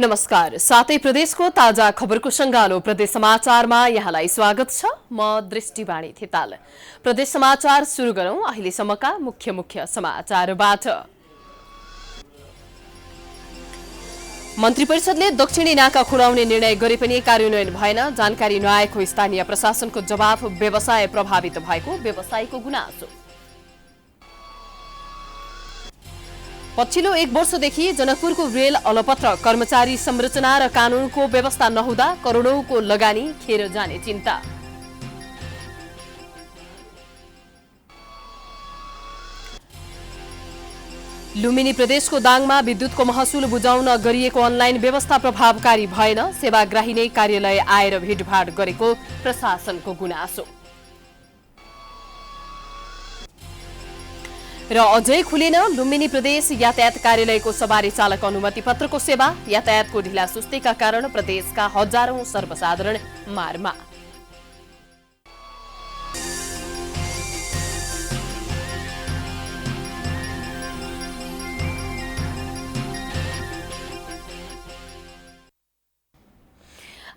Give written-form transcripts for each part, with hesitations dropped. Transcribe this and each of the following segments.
नमस्कार। सातै प्रदेशको ताजा खबरको सङ्गालो प्रदेश समाचारमा यहाँलाई स्वागत छ। म दृष्टिवाणी थिताल। प्रदेश समाचार सुरु गरौं अहिलेसम्मका मुख्य समाचारबाट। मन्त्री परिषदले दक्षिणी नाका खुलाउने निर्णय गरे पनि कार्यान्वयन भएन। जानकारी नआएको स्थानीय प्रशासनको जवाफ। व्यवसाय प्रभावित भएको व्यवसायीको गुनासो। पछिल्लो 1 वर्षदेखि जनकपुरको रेल अलपत्र। कर्मचारी संरचना र कानूनको व्यवस्था नहुँदा करोडौंको लगानी खेर जाने चिन्ता। लुम्बिनी प्रदेशको दाङमा विद्युतको महसुल बुझाउन गरिएको अनलाइन व्यवस्था प्रभावकारी भएन। सेवाग्राही नै कार्यालय आएर भेटभाट गरेको प्रशासनको गुनासो। र अझै खुलेन लुम्बिनी प्रदेश यातायात कार्यालयको सवारी चालक अनुमति पत्रको सेवा। यातायातको ढिला सुस्तीका कारण प्रदेशका हजारौं सर्वसाधारण मारमा।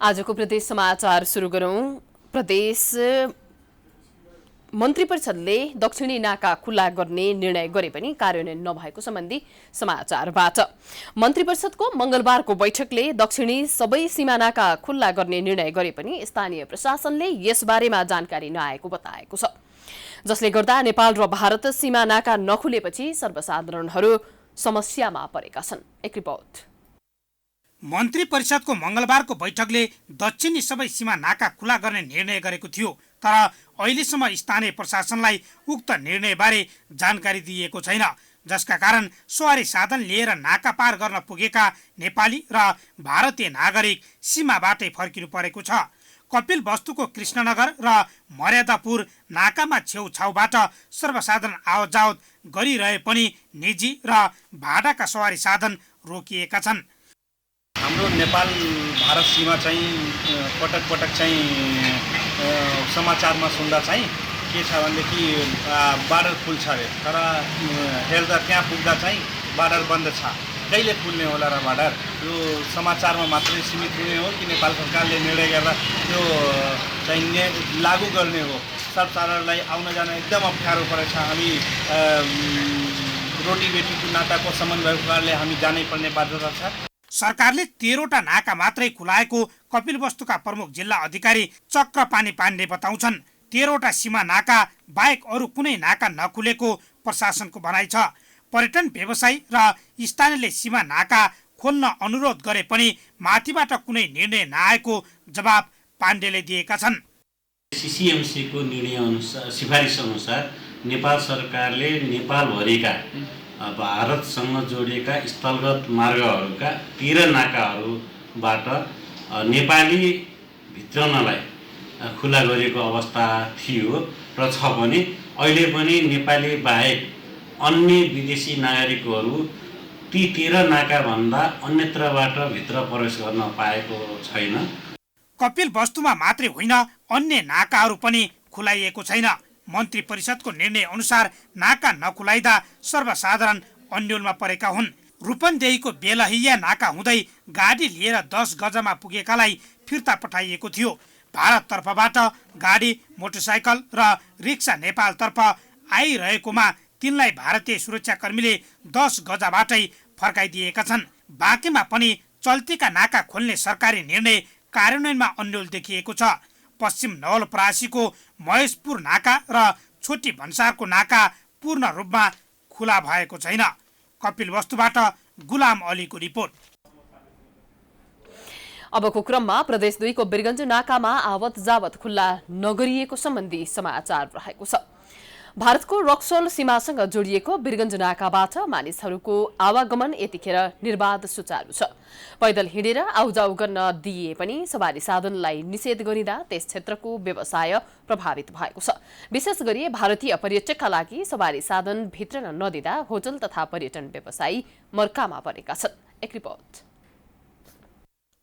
आजको प्रदेश समाचार सुरु गरौं। प्रदेश मन्त्री परिषदले दक्षिणी नाका खुल्ला गर्ने निर्णय गरे पनि कार्यान्वयन नभएको सम्बन्धी समाचारबाट। मन्त्री परिषदको मंगलबारको बैठकले दक्षिणी सबै सीमा नाका खुल्ला गर्ने निर्णय गरे पनि स्थानीय प्रशासनले यसबारेमा जानकारी नआएको बताएको छ। जसले गर्दा नेपाल र भारत सीमा नाका नखुलेपछि सर्वसाधारणहरू समस्यामा परेका छन्। एक रिपोर्ट। मन्त्री परिषदको मंगलबारको बैठकले दक्षिणी सबै सीमा नाका खुला गर्ने निर्णय गरेको थियो। तर अहिलेसम्म स्थानीय प्रशासनलाई उक्त निर्णयबारे जानकारी दिइएको छैन। जसका कारण सवारी साधन लिएर नाका पार गर्न पुगेका नेपाली र भारतीय नागरिक सीमाबाटै फर्किनु परेको छ। कपिल वस्तुको कृष्णनगर र मर्यादापुर नाकामा छेउछाउबाट सर्वसाधारण आवतजावत गरिरहे पनि निजी र भाडाका सवारी साधन रोकिएका छन्। हाम्रो नेपाल भारत सीमा चाहिँ पटक चाहिँ समाचारमा सुन्दा चाहिँ के छ भनेदेखि बार्डर खुल्छ अरे, तर हेर्दा त्यहाँ पुग्दा चाहिँ बार्डर बन्द छ। कहिले खुल्ने होला र बार्डर? यो समाचारमा मात्रै सीमित हुने हो कि नेपाल सरकारले निर्णय गर्दा त्यो चाहिँ लागू गर्ने हो? सर्वसाधारणलाई आउन जान एकदम अप्ठ्यारो परेछ। हामी रोटी बेटीको नाताको सम्बन्ध भएको कारणले हामी जानै पर्ने बाध्यता छ। सरकारले 13वटा नाका मात्रै खुलाएको कपिल वस्तुका प्रमुख जिल्ला अधिकारी चक्रपानी पाण्डे बताउँछन्। 13वटा सीमा नाका बाहेक अरू कुनै नाका नखुलेको प्रशासनको भनाइ छ। पर्यटन व्यवसायी र स्थानीयले सीमा नाका खोल्न अनुरोध गरे पनि माथिबाट कुनै निर्णय नआएको जवाब पाण्डेले दिएका छन्। सीसीएमसीको निर्णय अनुसार सिफारिस अनुसार नेपाल सरकारले नेपालभरिका भारतसँग जोडिएका स्थलगत मार्गहरूका 13 नाकाहरूबाट नेपाली भित्रनलाई खुला गरेको अवस्था थियो र छ पनि। अहिले पनि नेपाली बाहेक अन्य विदेशी नागरिकहरू ती 13 नाकाभन्दा अन्यत्रबाट भित्र प्रवेश गर्न पाएको छैन। कपिल वस्तुमा मात्रै होइन अन्य नाकाहरू पनि खुलाइएको छैन। मन्त्री परिषदको निर्णय अनुसार नाका नखुलाइदा सर्वसाधारण अन्यलमा परेका हुन्। रूपन्देहीको बेलहिया नाका हुँदै गाडी लिएर 10 गजमा पुगेकालाई फिर्ता पठाइएको थियो। भारततर्फबाट गाडी, मोटरसाइकल र रिक्सा नेपालतर्फ आइरहेकोमा तिनलाई भारतीय सुरक्षाकर्मीले 10 गजाबाटै फर्काइदिएका छन्। बाँकीमा पनि चल्तीका नाका खोल्ने सरकारी निर्णय कार्यान्वयनमा अन्यल देखिएको छ। पश्चिम नवलपरासीको महेशपुर नाका र छोटी भन्सारको नाका पूर्ण रूपमा खुला भएको छैन। कपिल वस्तुबाट गुलाम अलीको रिपोर्ट। अबको क्रममा प्रदेश 2 को बिरगञ्ज नाकामा आवत जावत खुल्ला नगरिएको सम्बन्धी समाचार रहेको छ। भारतको रक्सोल सीमासँग जोडिएको बिरगञ्ज नाकाबाट मानिसहरूको आवागमन यतिखेर निर्बाध सुचारू छ। पैदल हिँडेर आउजाउ गर्न दिए पनि सवारी साधनलाई निषेध गरिँदा त्यस क्षेत्रको व्यवसाय प्रभावित भएको छ। विशेष गरी भारतीय पर्यटकका लागि सवारी साधन भित्रन नदिँदा होटल तथा पर्यटन व्यवसायी मर्कामा परेका छन्। एक रिपोर्ट।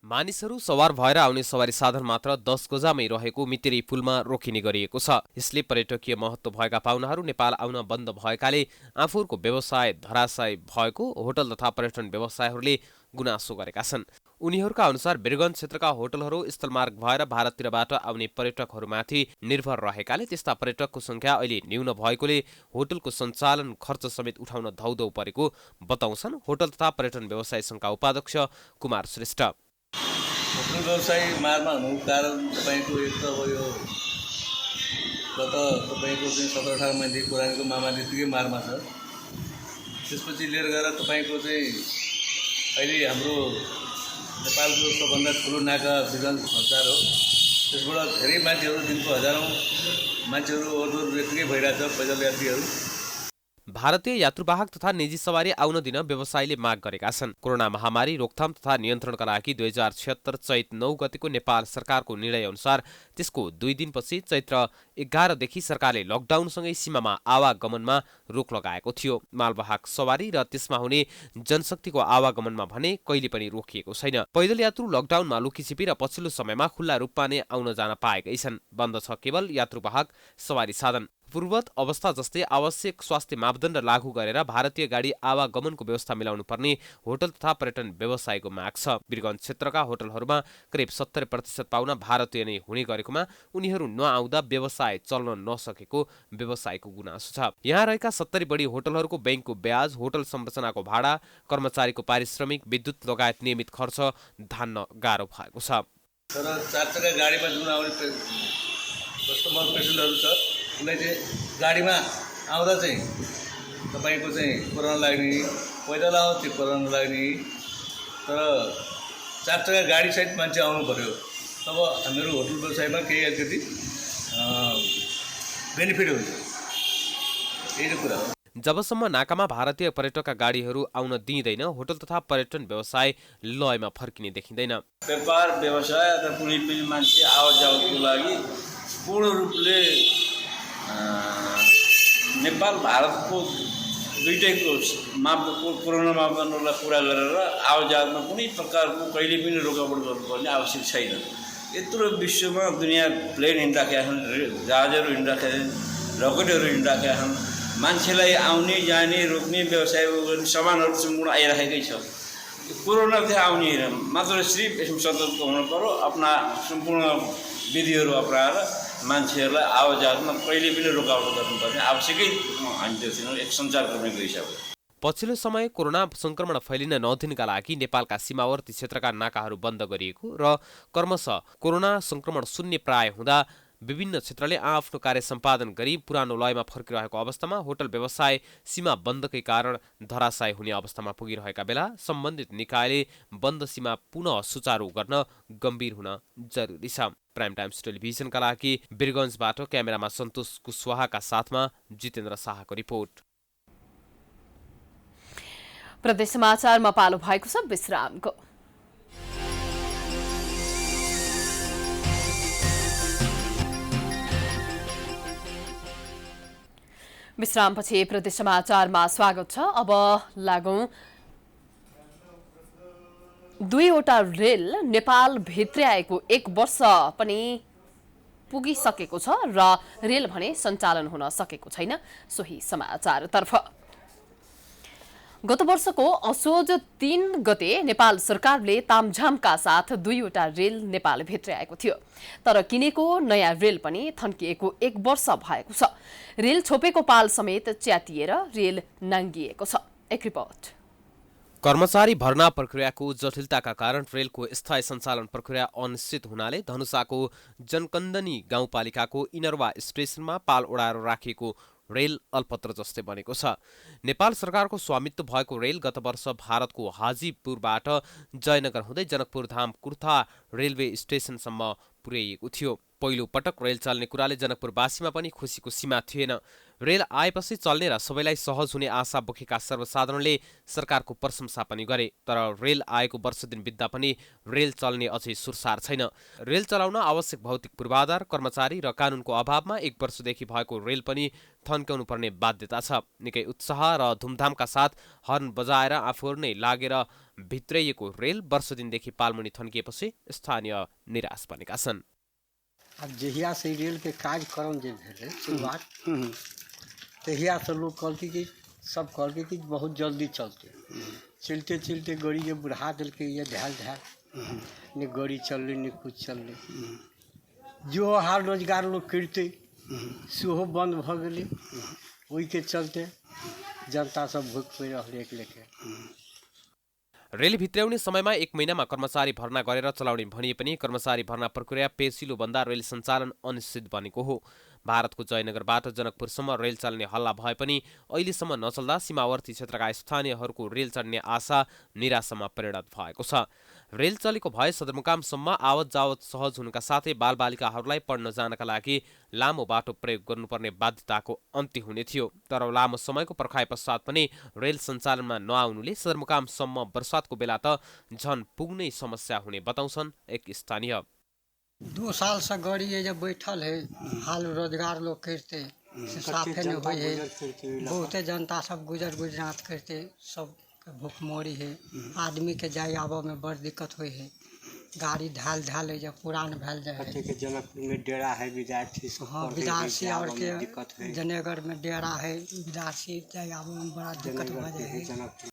मानिसहरू सवार भएर आउने सवारी साधन मात्र 10 गजामै रहेको मितेरी पुलमा रोकिने गरिएको छ। यसले पर्यटकीय महत्त्व भएका पाहुनाहरू नेपाल आउन बन्द भएकाले आफूहरूको व्यवसाय धराशायी भएको होटल तथा पर्यटन व्यवसायहरूले गुनासो गरेका छन्। उनीहरूका अनुसार वीरगञ्ज क्षेत्रका होटलहरू स्थलमार्ग भएर भारततिरबाट आउने पर्यटकहरूमाथि निर्भर रहेकाले त्यस्ता पर्यटकको संख्या अहिले न्यून भएकोले होटलको सञ्चालन खर्च समेत उठाउन धौधौ परेको बताउँछन् होटल तथा पर्यटन व्यवसाय सङ्घका उपाध्यक्ष कुमार श्रेष्ठ। होटल व्यवसाय मारमा हुनुको कारण तपाईँको एक त अब यो गत तपाईँको चाहिँ 17-18 महिनादेखि पुरानो महामारी त्यतिकै मारमा छ। त्यसपछि लिएर गएर तपाईँको चाहिँ अहिले हाम्रो नेपालको सबभन्दा ठुलो नाका वीरगञ्ज बजार हो। त्यसबाट धेरै मान्छेहरू दिनको हजारौँ मान्छेहरू ओहोरदोहोर यतिकै भइरहेछ पैदल यात्रीहरू। भारतीय यात्रुवाहक तथा निजी सवारी आउन दिन व्यवसायीले माग गरेका छन्। कोरोना महामारी रोकथाम तथा नियन्त्रणका लागि 2076 चैत 9 गतेको नेपाल सरकारको निर्णय अनुसार त्यसको 2 दिनपछि चैत्र 11 देखि सरकारले लकडाउनसँगै सीमामा आवागमनमा रोक लगाएको थियो। मालवाहक सवारी र त्यसमा हुने जनशक्तिको आवागमनमा भने कहिले पनि रोकिएको छैन। पैदल यात्रु लकडाउनमा लुकीछिपी र पछिल्लो समयमा खुल्ला रूपमा नै आउन जान पाएकै छन्। बन्द छ केवल यात्रुवाहक सवारी साधन। पूर्ववत अवस्था जस्तै आवश्यक स्वास्थ्य मापदण्ड लागू गरेर भारतीय गाडी आवागमनको व्यवस्था मिलाउनु पर्ने होटल तथा पर्यटन व्यवसायको माग छ। वीरगञ्ज क्षेत्रका होटलहरूमा करिब 70% पाउन भारतीय नै हुने गरेकोमा उनीहरू नआउँदा व्यवसाय चल्न नसकेको व्यवसायको गुनासो छ। यहाँ रहेका 70 बढी होटलहरूको बैंकको ब्याज, होटल संरचनाको भाडा, कर्मचारीको पारिश्रमिक, विद्युत लगायत नियमित खर्च धान्न गाह्रो भएको छ। तर 4 चक्का गाडीमा जुन आउने कस्टमर पेसेन्जरहरू छ उनलाई चाहिँ गाडीमा आउँदा चाहिँ तपाईँको चाहिँ कोरोना लाग्ने, पैदल आउँदा चाहिँ कोरोना लाग्ने। तर 4 चक्का गाडीसहित मान्छे आउनु पर्यो तब हामीहरू होटल व्यवसायमा केही अलिकति बेनिफिट हुन्छ। यही त कुरा हो। जबसम्म नाकामा भारतीय पर्यटकका गाडीहरू आउन दिइँदैन होटल तथा पर्यटन व्यवसाय लयमा फर्किने देखिँदैन। व्यापार व्यवसाय अथवा कुनै पनि मान्छे आवाजावतको लागि पूर्ण रूपले नेपाल भारतको दुईटैको कोरोना मापदण्डलाई पुरा गरेर आवाजावतमा कुनै प्रकारको कहिले पनि रोकावट गर्नुपर्ने आवश्यक छैन। यत्रो विश्वमा दुनियाँ प्लेन हिँडिराखेका छन्, जहाजहरू हिँडिराखेका छन्, रकेटहरू हिँडिराखेका छन्। मान्छेलाई आउने जाने रोक्ने व्यवसाय गर्ने सामानहरू सम्पूर्ण आइराखेकै छ। कोरोना चाहिँ आउने होइन, मात्र सिर्फ यसमा सतर्क हुनु पर्यो। आफ्ना सम्पूर्ण विधिहरू अपनाएर मान्छेहरूलाई आवाजावतमा कहिले पनि रोकावट गर्नुपर्ने आवश्यकै हामी देख्दैनौँ एक सञ्चारकर्मीको हिसाबले। पछिल्लो समय कोरोना संक्रमण फैलिन नदिनका लागि नेपालका सीमावर्ती क्षेत्रका नाकाहरू बन्द गरिएको र क्रमशः कोरोना संक्रमण शून्य प्राय हुँदा विभिन्न क्षेत्रले आफ्नो कार्य सम्पादन गरी पुरानो लयमा फर्किरहेको अवस्थामा होटल व्यवसाय सीमा बन्दकै कारण धराशायी हुने अवस्थामा पुगिरहेका बेला सम्बन्धित निकायले बन्द सीमा पुनः सुचारू गर्न गम्भीर हुन जरुरी छ। प्राइम टाइम्स टेलिभिजनका लागि वीरगञ्जबाट क्यामेरामा सन्तोष कुशवाहाका साथमा जितेन्द्र शाहको रिपोर्ट। प्रदेश समाचारमा पालो भएको छ विश्रामको। विश्रामपछि प्रदेश समाचारमा स्वागत छ। अब लागौं 2वटा रेल नेपाल भित्र्याएको 1 वर्ष पनि पुगिसकेको छ र रेल भने सञ्चालन हुन सकेको छैन। सोही समाचारतर्फ गत वर्षको असोज 3 गते नेपाल सरकारले तामझामका साथ 2वटा रेल नेपाल भित्र्याएको थियो। तर किनेको नयाँ रेल पनि थन्किएको 1 वर्ष भएको छ। रेल छोपेको पाल समेत च्यातिएर रेल नाङ्गिएको छ। एक रिपोर्ट। कर्मचारी भर्ना प्रक्रियाको जटिलताका कारण रेलको स्थायी सञ्चालन प्रक्रिया अनिश्चित हुनाले धनुषाको जनकन्दनी गाउँपालिकाको इनरवा स्टेसनमा पाल ओढाएर राखिएको रेल अल्पत्र जस्तै बनेको छ। नेपाल सरकारको स्वामित्व भएको रेल गत वर्ष भारतको हाजीपुरबाट जयनगर हुँदै जनकपुर धाम कुर्था रेलवे स्टेसनसम्म पुर्याइएको थियो। पहिलो पटक रेल चल्ने कुराले जनकपुरवासीमा पनि खुसीको सीमा थिएन। रेल आएपछि चल्ने र सबैलाई सहज हुने आशा बोकेका सर्वसाधारणले सरकारको प्रशंसा पनि गरे। तर रेल आएको वर्ष दिन बित्दा पनि रेल चल्ने अझै सुरसार छैन। रेल चलाउन आवश्यक भौतिक पूर्वाधार, कर्मचारी र कानुनको अभावमा 1 वर्षदेखि भएको रेल पनि थन्क्याउनु पर्ने बाध्यता छ। निकै उत्साह र धुमधामका साथ हर्न बजाएर आफूहरू नै लागेर भित्र्याइएको रेल वर्ष दिनदेखि पालमुनि थन्किएपछि स्थानीय निराश बनेका छन्। अब जहिया से रेल के कार्यक्रम जे भेले शुरुआत तहिया से लोग कहलकै कि सब कहलकै कि बहुत जल्दी चलते चलते चलते गाड़ी के बढ़ा दिलकै ये ढाल ढाल न गाड़ी चलले न कुछ चलले जो हाल रोजगार लोग करते सेहो बंद भ गेलै ओहि के चलते जनता सब भूख पड़ि रहल एक लेखे। रेल भित्र्याउने समयमा 1 महिनामा कर्मचारी भर्ना गरेर चलाउने भनिए पनि कर्मचारी भर्ना प्रक्रिया पेचिलो भन्दा रेल सञ्चालन अनिश्चित बनेको हो। भारतको जयनगरबाट जनकपुरसम्म रेल चल्ने हल्ला भए पनि अहिलेसम्म नचल्दा सीमावर्ती क्षेत्रका स्थानीयहरूको रेल चढ्ने आशा निराशामा परिणत भएको छ। रेल चलेको भए सदरमुकामसम्म आवत जावत सहज हुनुका साथै बालबालिकाहरूलाई पढ्न जानका लागि लामो बाटो प्रयोग गर्नुपर्ने बाध्यताको अन्त्य हुने थियो। तर लामो समयको पर्खाइ पश्चात पनि रेल सञ्चालनमा नआउनुले सदरमुकामसम्म वर्षातको बेला त झन पुग्नै समस्या हुने बताउँछन् एक स्थानीय। 2 साल से गाड़ी ये जब बैठल है हाल रोजगार लोग करते साफे नहीं हुई है। बहुते जनता सब गुजरात करते सब भूखमरी है। आदमी के जाए आबे में बड़ दिक्कत हुई है। गाड़ी ढाल है जब पुरान भैल जाए के जनकपुर में डेरा है विद्यार्थी सब। हाँ विद्यार्थी और के जयनगर में डेरा है विद्यार्थी जाए आबे में बड़ा दिक्कत हो जाए है।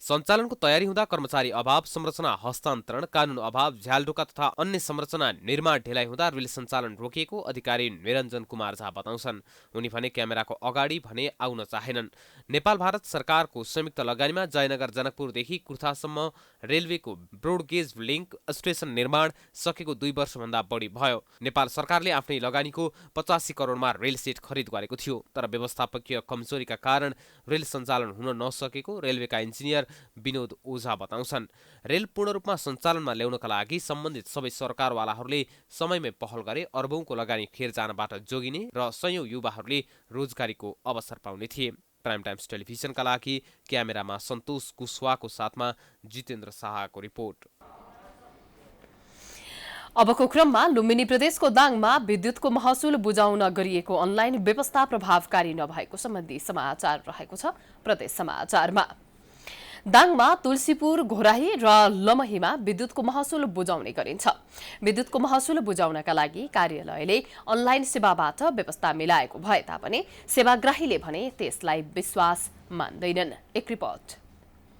सञ्चालनको तयारी हुँदा कर्मचारी अभाव, संरचना हस्तान्तरण, कानुन अभाव, झ्यालढोका तथा अन्य संरचना निर्माण ढिलाइ हुँदा रेल सञ्चालन रोकिएको अधिकारी निरञ्जन कुमार झा बताउँछन्। उनी भने क्यामेराको अगाडि भने आउन चाहेनन्। नेपाल भारत सरकारको संयुक्त लगानीमा जयनगर जनकपुरदेखि कुर्थासम्म रेलवेको ब्रोडगेज लिङ्क स्टेसन निर्माण सकेको 2 वर्षभन्दा बढी भयो। नेपाल सरकारले आफ्नै लगानीको 85 करोडमा रेल सेट खरिद गरेको थियो। तर व्यवस्थापकीय कमजोरीका कारण रेल सञ्चालन हुन नसकेको रेलवेका इन्जिनियर विनोद ओझा बताउँछन्। रेल पूर्ण रूपमा सञ्चालनमा ल्याउनका लागि सम्बन्धित सबै सरकारवालाहरूले समयमै पहल गरे अरबौंको लगानी खेर जानबाट जोगिने र सयौं युवाहरूले रोजगारीको अवसर पाउने थिए। प्राइम टाइम्स टेलिभिजनका लागि क्यामेरामा सन्तोष कुशवाको साथमा जितेन्द्र शाहको रिपोर्ट। अबको क्रममा लुम्बिनी प्रदेशको दाङमा विद्युतको महसुल बुझाउन गरिएको अनलाइन व्यवस्था प्रभावकारी नभएको सम्बन्धी समाचार रहेको छ। प्रदेश समाचारमा दाङमा तुलसीपुर, घोराही र लमहीमा विद्युतको महसुल बुझाउने गरिन्छ। विद्युतको महसुल बुझाउनका लागि कार्यालयले अनलाइन सेवाबाट व्यवस्था मिलाएको भए तापनि सेवाग्राहीले भने त्यसलाई विश्वास मान्दैनन्। एक रिपोर्ट।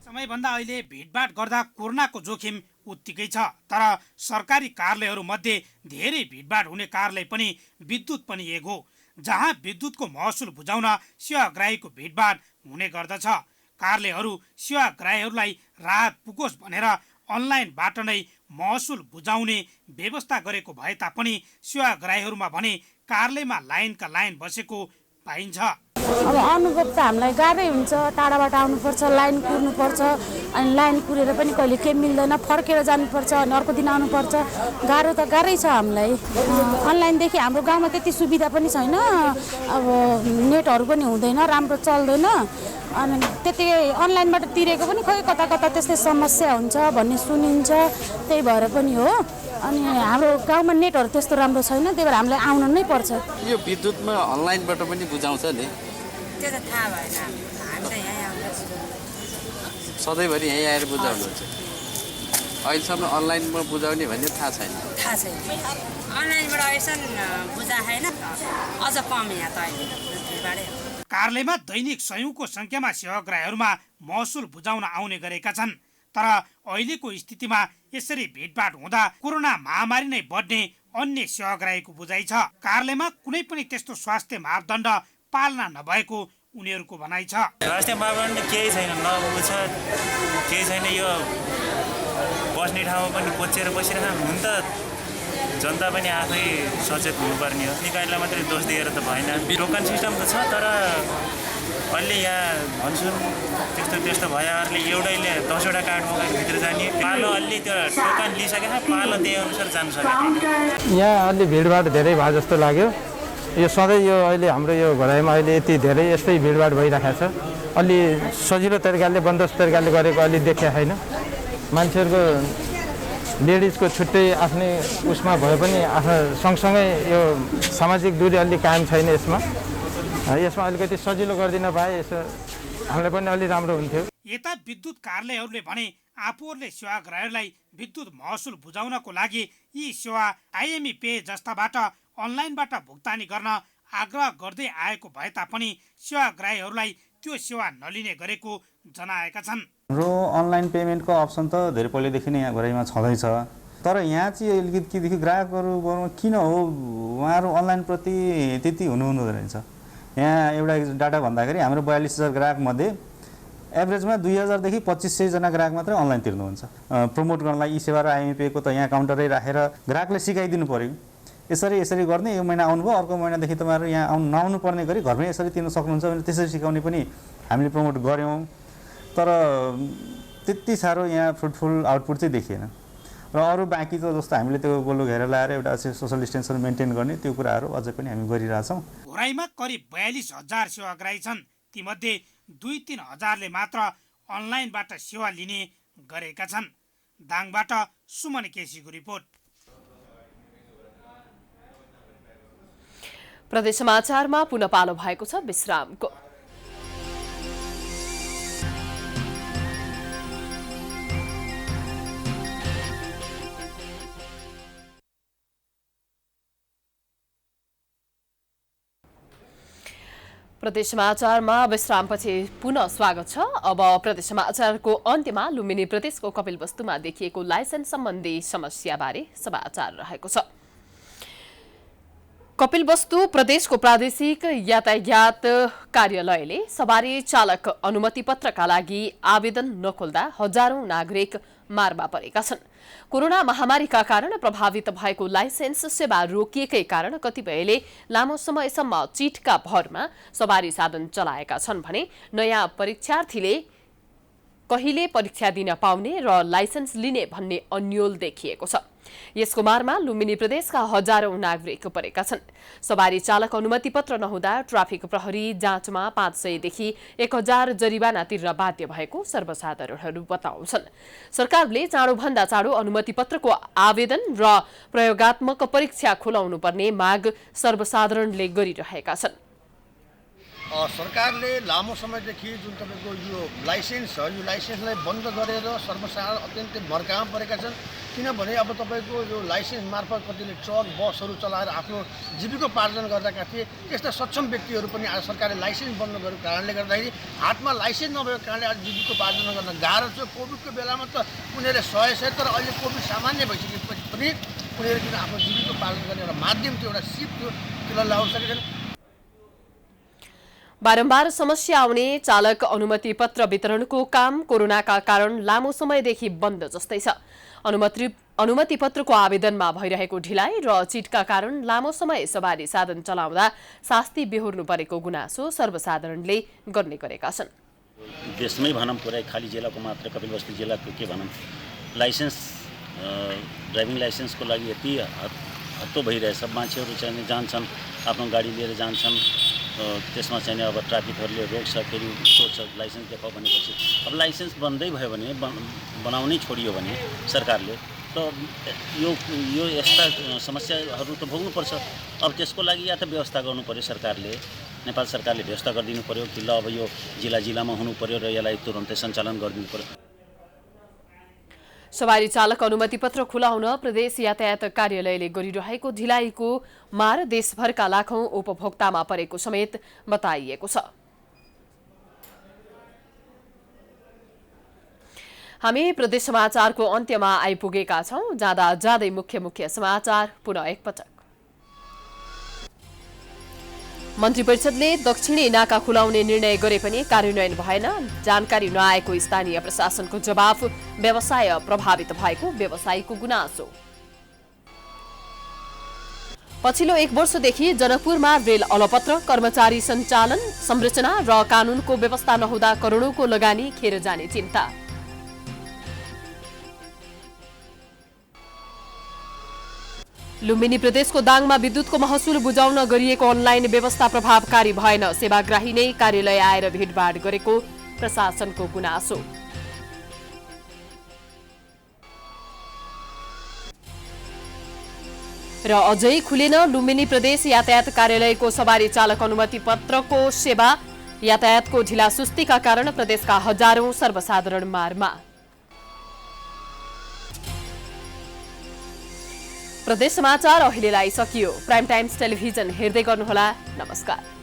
समयभन्दा अहिले भिडभाड गर्दा कोरोनाको जोखिम उत्तिकै छ। तर सरकारी कार्यालयहरू मध्ये धेरै भिडभाड हुने कार्यालय पनि विद्युत पनि एक हो, जहाँ विद्युतको महसुल बुझाउन सेवाग्राहीको भिडभाड हुने गर्दछ। कार्यालयहरू सेवाग्राहीहरूलाई राहत पुगोस् भनेर अनलाइनबाट नै महसुल बुझाउने व्यवस्था गरेको भए तापनि सेवाग्राहीहरूमा भने कार्यालयमा लाइनका लाइन बसेको पाइन्छ। अब अनुभव त हामीलाई गाह्रै हुन्छ। टाढाबाट आउनुपर्छ, लाइन कुर्नुपर्छ, अनि लाइन कुरेर पनि कहिले केही मिल्दैन, फर्केर जानुपर्छ, अनि अर्को दिन आउनुपर्छ। गाह्रो त गाह्रै छ हामीलाई। अनलाइनदेखि हाम्रो गाउँमा त्यति सुविधा पनि छैन। अब नेटहरू पनि हुँदैन, राम्रो चल्दैन, अनि त्यति अनलाइनबाट तिरेको पनि खोइ कता कता त्यस्तै समस्या हुन्छ भन्ने सुनिन्छ। त्यही भएर पनि हो। अनि हाम्रो गाउँमा नेटहरू त्यस्तो राम्रो छैन, त्यही भएर हामीलाई आउनु नै पर्छ। यो विद्युतमा अनलाइनबाट पनि बुझाउँछ नि? त्यो त थाहा भएन, हामी त यहीँ आउँदा सधैँभरि यहीँ आएर बुझाउनुहुन्छ? अहिलेसम्म अनलाइनमा बुझाउने भन्ने थाहा छैन? थाहा छैन। अनलाइनबाट अहिलेसम्म बुझाएन, अझ कम यहाँ त अहिले। कार्यालयमा दैनिक सयौंको संख्यामा सेवाग्राहीहरूमा महसुल बुझाउन आउने गरेका छन्। तर अहिलेको स्थितिमा यसरी भिडभाड हुँदा कोरोना महामारी नै बढ्ने अन्य सेवाग्राहीको बुझाइ छ। कार्यालयमा कुनै पनि त्यस्तो स्वास्थ्य मापदण्ड पालना नभएको उनीहरूको भनाइ छ। स्वास्थ्य मापदण्ड केही छैन, नबुझ्छ केही छैन। यो बस्ने ठाउँमा पनि कोचेर बसिरहेको हुन त जनता पनि आफै सचेत हुनुपर्ने हो। निकायलाई मात्रै दोष दिएर त भएन। टोकन सिस्टम त छ, तर अहिले यहाँ भन्छन् त्यस्तो भएहरूले एउटैले 10वटा कार्ड बोकेर भित्र जाने, पालो अलि त्यो टोकन लिइसकेको छ, पालो त्यही अनुसार जान सकेको। यहाँ अलि भिडभाड धेरै भयो जस्तो लाग्यो। यो सधैँ यो अहिले हाम्रो यो घराइमा अहिले यति धेरै यस्तै भिडभाड भइरहेको छ। अलि सजिलो तरिकाले बन्दोबस्त तरिकाले गरेको अलि देखेको छैन। मान्छेहरूको लेडिजको छुट्टै आफ्नै उसमा भए पनि आफ्नो सँगसँगै यो सामाजिक दूरी अलि कायम छैन। यसमा अलिकति सजिलो गरिदिन पाए यसो हामीलाई पनि अलि राम्रो हुन्थ्यो। यता विद्युत कार्यालयहरूले भने आफूहरूले सेवाग्राहीहरूलाई विद्युत महसुल बुझाउनको लागि यी सेवा आइएमई पे जस्ताबाट अनलाइनबाट भुक्तानी गर्न आग्रह गर्दै आएको भए तापनि सेवाग्राहीहरूलाई त्यो सेवा नलिने गरेको जनाएका छन्। हाम्रो अनलाइन पेमेन्टको अप्सन त धेरै पहिलेदेखि नै यहाँ घरैमा छँदैछ, तर यहाँ चाहिँ अलिकति ग्राहकहरू किन हो उहाँहरू अनलाइनप्रति त्यति हुनुहुँदो रहेछ। यहाँ एउटा डाटा भन्दाखेरि हाम्रो 42,000 ग्राहकमध्ये एभरेजमा 2,000 देखि 2,500 ग्राहक मात्रै अनलाइन तिर्नुहुन्छ। प्रमोट गर्नलाई ई सेवा र आइएमपीको त यहाँ काउन्टरै राखेर ग्राहकले सिकाइदिनु पर्यो, यसरी गर्ने, यो महिना आउनुभयो अर्को महिनादेखि तपाईँहरू यहाँ नआउनु पर्ने गरी घरमै यसरी तिर्न सक्नुहुन्छ भने त्यसरी सिकाउने पनि हामीले प्रमोट गऱ्यौँ, तर त्यति साह्रो यहाँ फ्रुटफुल आउटपुट चाहिँ देखिएन। र अरू बाँकी त जस्तो हामीले त्यो गोलो घेरा लाएर एउटा सोसल डिस्टेन्स मेन्टेन गर्ने त्यो कुराहरू अझै पनि हामी गरिरहेछौँ। घोराईमा करिब 42,000 सेवाग्राही छन्, तीमध्ये 2-3 हजारले मात्र अनलाइनबाट सेवा लिने गरेका छन्। दाङबाट सुमन केसीको रिपोर्ट। प्रदेश समाचारमा पुनः पालो भएको छ विश्रामको। प्रदेश समाचारमा विश्रामपछि पुनः स्वागत छ। अब प्रदेश समाचारको अन्त्यमा लुम्बिनी प्रदेशको कपिलवस्तुमा देखिएको लाइसेन्स सम्बन्धी समस्याबारे समाचार रहेको छ। कपिलवस्तु प्रदेशको प्रादेशिक यातायात कार्यालयले सवारी चालक अनुमति पत्रका लागि आवेदन नखोल्दा हजारौं नागरिक मारमा परेका छन्। कोरोना महामारीका कारण प्रभावित भएको लाइसेन्स सेवा रोकिएकै कारण कतिपयले लामो समयसम्म चिटका भरमा सवारी साधन चलाएका छन् भने नयाँ परीक्षार्थीले कहिले परीक्षा दिन पाउने र लाइसेन्स लिने भन्ने अन्योल देखिएको छ। यसको मारमा लुम्बिनी प्रदेशका हजारौं नागरिक परेका छन्। सवारी चालक अनुमति पत्र नहुँदा ट्राफिक प्रहरी जाँचमा 500 देखि 1000 जरिवाना तिर्न बाध्य भएको सर्वसाधारणहरू बताउँछन्। सरकारले चाँडोभन्दा चाँडो अनुमति पत्रको आवेदन र प्रयोगात्मक परीक्षा खुलाउनु पर्ने माग सर्वसाधारणले गरिरहेका छन्। सरकारले लामो समयदेखि जुन तपाईँको यो लाइसेन्स छ, यो लाइसेन्सलाई बन्द गरेर सर्वसाधारण अत्यन्तै भड्कामा परेका छन्। किनभने अब तपाईँको यो लाइसेन्स मार्फत कतिले ट्रक बसहरू चलाएर आफ्नो जीविकोपार्जन गर्दाका थिए। त्यस्ता सक्षम व्यक्तिहरू पनि आज सरकारले लाइसेन्स बन्द गरेको कारणले गर्दाखेरि हातमा लाइसेन्स नभएको कारणले आज जीविकोपार्जन गर्न गाह्रो छ। कोभिडको बेलामा त उनीहरूले सहे, तर अहिले कोभिड सामान्य भइसकेपछि पनि उनीहरू किन आफ्नो जीविकोपार्जन गर्ने एउटा माध्यम थियो, एउटा सिप थियो, त्यसलाई लगाउन सकेछन्। बारम्बार समस्या आउने चालक अनुमति पत्र वितरणको काम कोरोनाका कारण लामो समयदेखि बन्द जस्तै छ। अनुमति पत्रको आवेदनमा भइरहेको ढिलाइ र चिटका कारण लामो समय सवारी साधन चलाउँदा शास्ति बेहोर्नु परेको गुनासो सर्वसाधारणले गर्ने गरेका छन्। देशमै भनौँ पुरै खाली जिल्लाको मात्र कपिलवस्तु जिल्लाको के भनौँ लाइसेन्स ड्राइभिङ लाइसेन्सको लागि यति हत्तो भइरहेछ। मान्छेहरू चाहिँ जान्छन्, आफ्नो गाडी लिएर जान्छन्, त्यसमा चाहिँ अब ट्राफिकहरूले रोक्छ, फेरि सोध्छ लाइसेन्स देखाऊ भनेपछि। अब लाइसेन्स बन्दै भयो भने बनाउनै छोडियो भने सरकारले त यो यस्ता समस्याहरू त भोग्नुपर्छ। अब त्यसको लागि या त व्यवस्था गर्नु पर्यो सरकारले, नेपाल सरकारले व्यवस्था गरिदिनु पर्यो कि ल अब यो जिल्लामा हुनु पर्यो र यसलाई तुरन्तै सञ्चालन गरिदिनु पर्यो। सवारी चालक अनुमति पत्र खुलाउन प्रदेश यातायात कार्यालयले गरिरहेको ढिलाइको मार देशभरका लाखौं उपभोक्तामा परेको समेत बताइएको छ। हामी प्रदेश समाचारको अन्त्यमा आइपुगेका छौं। जाँदै मुख्य समाचार पुनः एकपटक। मन्त्री परिषदले दक्षिणी नाका खुलाउने निर्णय गरे पनि कार्यान्वयन भएन। जानकारी नआएको स्थानीय प्रशासनको जवाफ, व्यवसाय प्रभावित भएको व्यवसायीको गुनासो। पछिल्लो 1 वर्षदेखि जनकपुरमा रेल अलपत्र, कर्मचारी सञ्चालन संरचना र कानूनको व्यवस्था नहुँदा करोडौंको लगानी खेर जाने चिन्ता। लुम्बिनी प्रदेशको दाङमा विद्युतको महसुल बुझाउन गरिएको अनलाइन व्यवस्था प्रभावकारी भएन। सेवाग्राही नै कार्यालय आएर भिडभाड गरेको प्रशासनको गुनासो। र अझै खुलेन लुम्बिनी प्रदेश यातायात कार्यालयको सवारी चालक अनुमति पत्रको सेवा। यातायातको ढिला सुस्तीका कारण प्रदेशका हजारौं सर्वसाधारण मारमा। प्रदेश समाचार अहिलेलाई सकियो। प्राइम टाइम्स टेलिभिजन हेर्दै गर्नुहोला। नमस्कार।